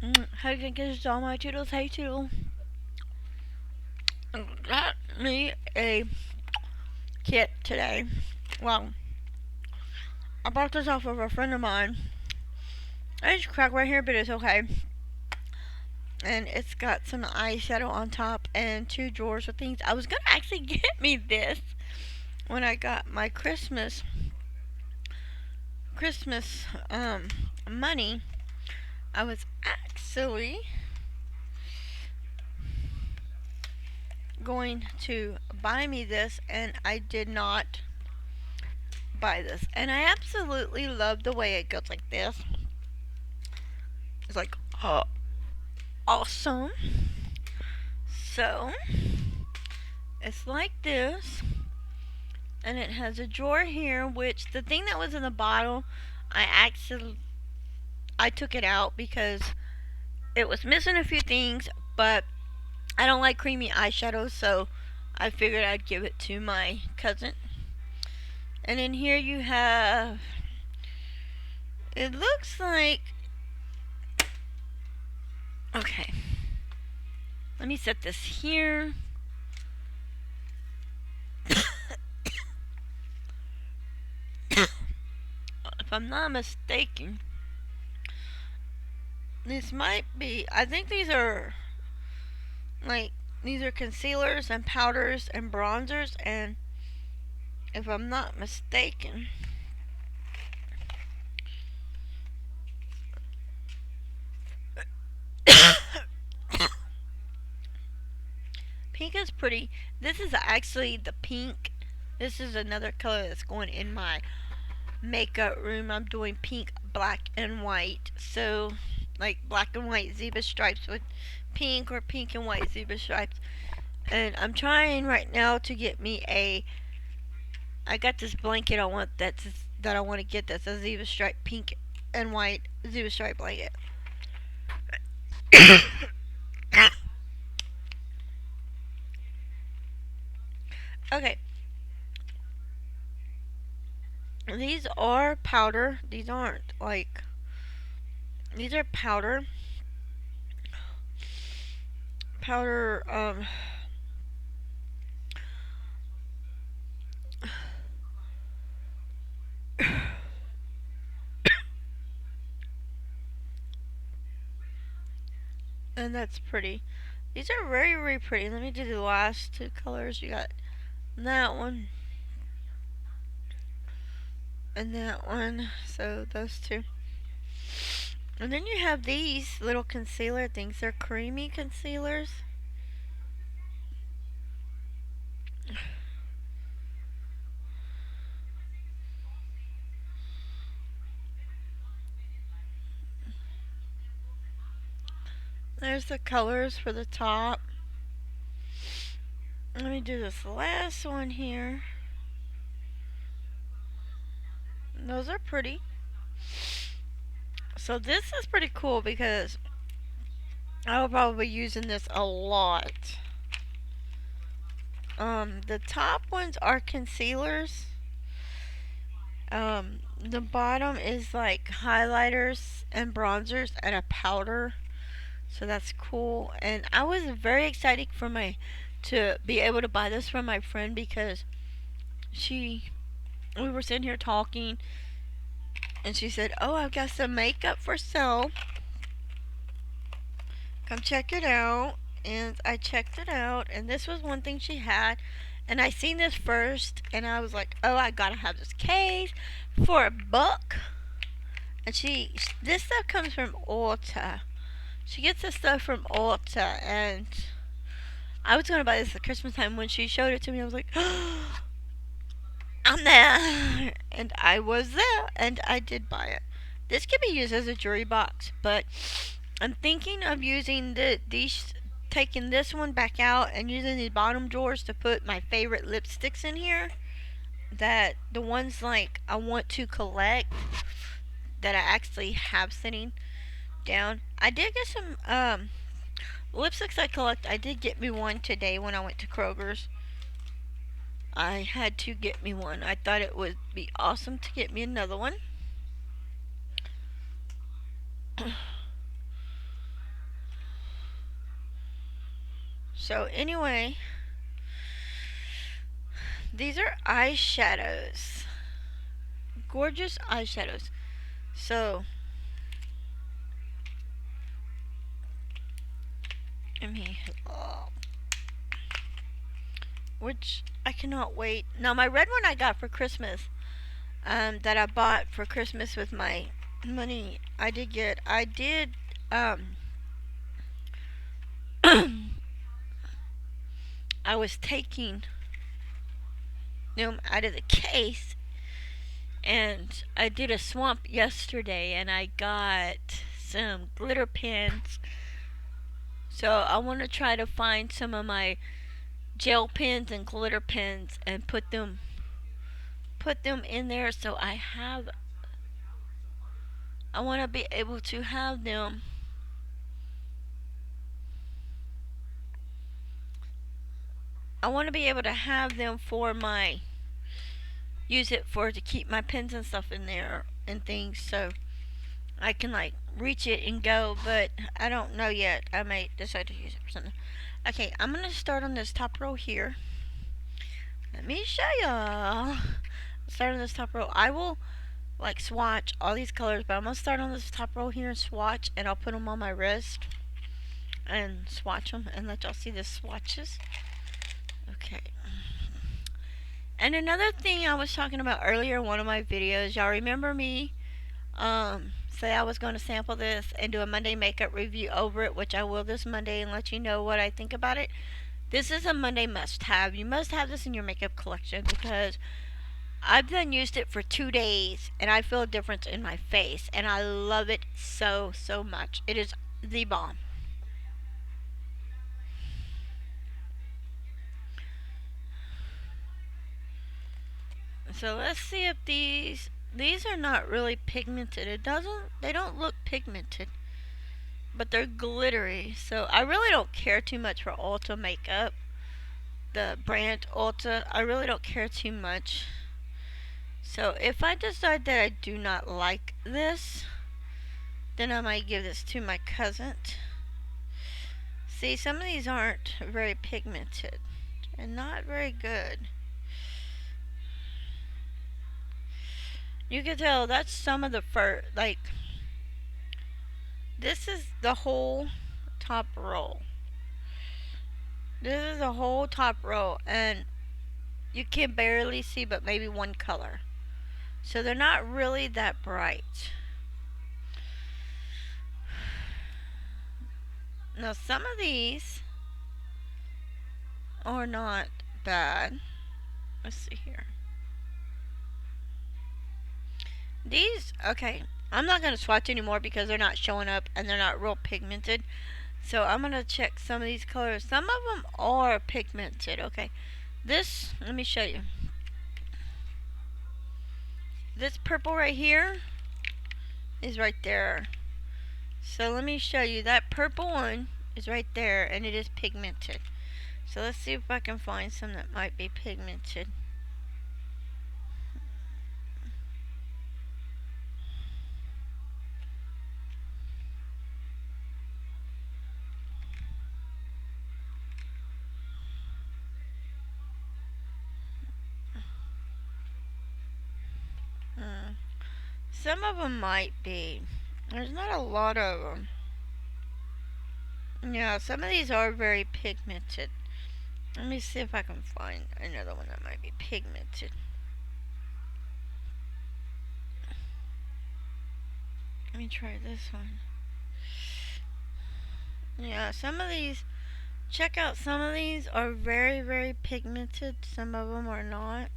How you get all my toodles? Hey toodle. Got me a kit today. Well, I bought this off of a friend of mine. It's cracked right here, but it's okay. And it's got some eyeshadow on top and two drawers with things. I was gonna actually get me this when I got my Christmas money. I was actually going to buy me this, and I did not buy this. And I absolutely love the way it goes like this. It's like, oh, awesome. So, it's like this. And it has a drawer here, which the thing that was in the bottle, I took it out because it was missing a few things, but I don't like creamy eyeshadows, so I figured I'd give it to my cousin. And in here you have, it looks like, okay, let me set this here. If I'm not mistaken, this might be, I think like, these are concealers and powders and bronzers, and if I'm not mistaken, pink is pretty. This is actually the pink. This is another color that's going in my makeup room. I'm doing pink, black, and white. So, like black and white zebra stripes with pink, or pink and white zebra stripes. And I'm trying right now to get me a. I got this blanket that I want to get, that's a zebra stripe, pink and white zebra stripe blanket. Okay, these are powder. These aren't like, these are powder. And that's pretty. These are very, very pretty. Let me do the last two colors. You got that one and that one. So those two. And then you have these little concealer things. They're creamy concealers. There's the colors for the top. Let me do this last one here. Those are pretty. So this is pretty cool because I will probably be using this a lot. The top ones are concealers. The bottom is like highlighters and bronzers and a powder. So that's cool. And I was very excited to be able to buy this from my friend because she we were sitting here talking and she said, "Oh, I've got some makeup for sale. Come check it out." And I checked it out, and this was one thing she had. And I seen this first, and I was like, "Oh, I gotta have this case for a book." And this stuff comes from Ulta. She gets this stuff from Ulta, and I was gonna buy this at Christmas time. When she showed it to me, I was like, "I'm there," and I was there, and I did buy it. This could be used as a jewelry box, but I'm thinking of using taking this one back out and using these bottom drawers to put my favorite lipsticks in here. That the ones like I want to collect that I actually have sitting down. I did get some lipsticks I collect. I did get me one today when I went to Kroger's. I had to get me one. I thought it would be awesome to get me another one. So anyway, these are eyeshadows. Gorgeous eyeshadows. So, I mean, which I cannot wait. Now, my red one I got for Christmas, that I bought for Christmas with my money. I did, um, I was taking them out of the case, and I did a swamp yesterday, and I got some glitter pens. So I want to try to find some of my gel pens and glitter pens and put them in there so I want to be able to have them. I want to be able to have them for my use it for to keep my pens and stuff in there and things so I can like reach it and go, but I don't know yet. I might decide to use it for something. Okay, I'm gonna start on this top row here. Let me show y'all. Start on this top row. I will like swatch all these colors, but I'm gonna start on this top row here and swatch, and I'll put them on my wrist and swatch them and let y'all see the swatches. Okay. And another thing I was talking about earlier in one of my videos, y'all remember me say I was going to sample this and do a Monday makeup review over it, which I will this Monday, and let you know what I think about it. This is a Monday must have. You must have this in your makeup collection because I've done used it for 2 days and I feel a difference in my face, and I love it so, so much. It is the bomb. So let's see if these are not really pigmented. They don't look pigmented, but they're glittery. So I really don't care too much for Ulta makeup. The brand Ulta, I really don't care too much. So if I decide that I do not like this, then I might give this to my cousin. See, some of these aren't very pigmented and not very good. You can tell that's some of the fur, like, this is the whole top row. This is the whole top row, and you can barely see but maybe one color. So they're not really that bright. Now, some of these are not bad. Let's see here. These, okay, I'm not going to swatch anymore because they're not showing up and they're not real pigmented. So I'm going to check some of these colors. Some of them are pigmented, okay. This, let me show you. This purple right here is right there. So let me show you. That purple one is right there, and it is pigmented. So let's see if I can find some that might be pigmented. Some of them might be. There's not a lot of them. Yeah, some of these are very pigmented. Let me see if I can find another one that might be pigmented. Let me try this one. Yeah, some of these, check out, some of these are very, very pigmented. Some of them are not.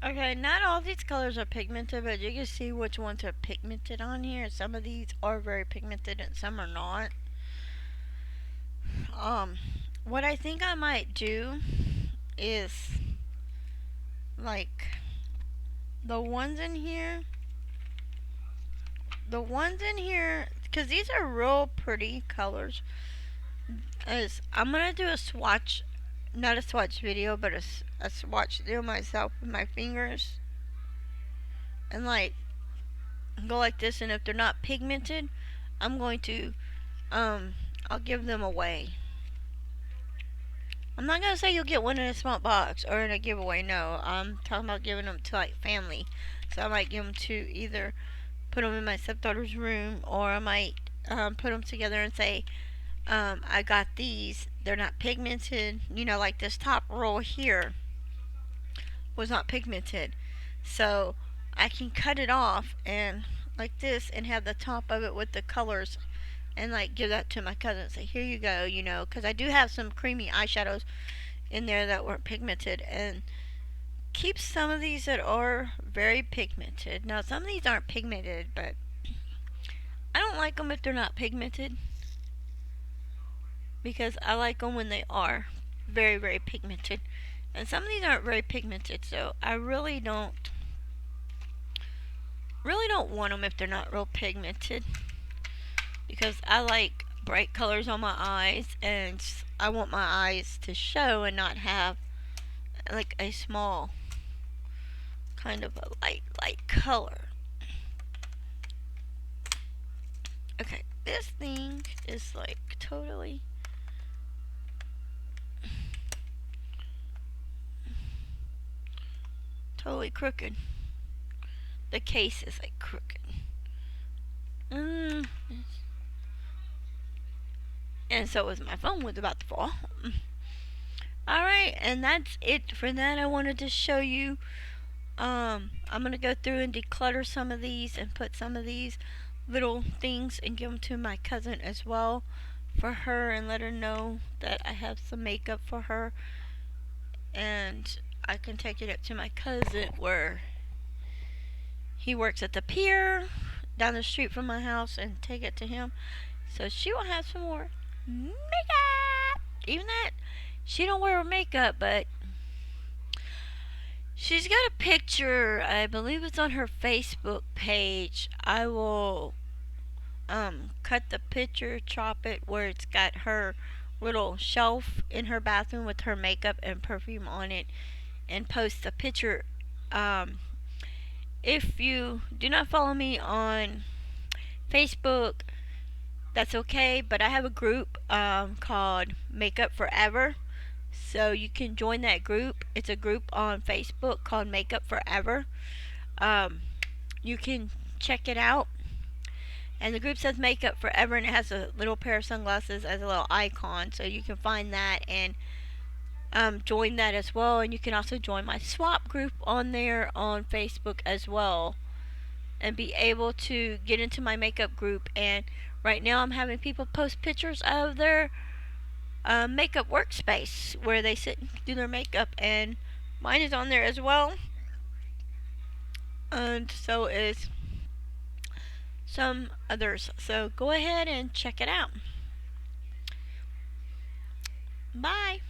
Okay, not all these colors are pigmented, but you can see which ones are pigmented on here. Some of these are very pigmented and some are not. Um, what I think I might do is like the ones in here, because these are real pretty colors. Is I'm gonna do a swatch, not a swatch video, but a swatch video myself with my fingers, and like go like this. And if they're not pigmented, I'm going to I'll give them away. I'm not gonna say you'll get one in a small box or in a giveaway. No, I'm talking about giving them to like family. So I might give them to either put them in my stepdaughter's room, or I might put them together and say, I got these. They're not pigmented. You know, like this top roll here was not pigmented. So I can cut it off and like this and have the top of it with the colors and like give that to my cousin and say, here you go, you know, because I do have some creamy eyeshadows in there that weren't pigmented, and keep some of these that are very pigmented. Now, some of these aren't pigmented, but I don't like them if they're not pigmented because I like them when they are very, very pigmented. And some of these aren't very pigmented, so I really don't want them if they're not real pigmented because I like bright colors on my eyes, and I want my eyes to show and not have like a small kind of a light color. Okay, this thing is like totally crooked. The case is like crooked. Mm. And so was my phone was about to fall. Alright, and that's it for that. I wanted to show you. I'm gonna go through and declutter some of these and put some of these little things and give them to my cousin as well for her, and let her know that I have some makeup for her, and I can take it up to my cousin where he works at the pier down the street from my house and take it to him. So she will have some more makeup. Even that she don't wear makeup, but she's got a picture. I believe it's on her Facebook page. I will cut the picture, chop it where it's got her little shelf in her bathroom with her makeup and perfume on it, and post the picture. Um, if you do not follow me on Facebook, that's okay, but I have a group called Makeup Forever. So you can join that group. It's a group on Facebook called Makeup Forever. Um, you can check it out. And the group says Makeup Forever, and it has a little pair of sunglasses as a little icon. So you can find that and join that as well. And you can also join my swap group on there on Facebook as well, and be able to get into my makeup group. And right now I'm having people post pictures of their makeup workspace where they sit and do their makeup, and mine is on there as well, and so is some others. So go ahead and check it out. Bye.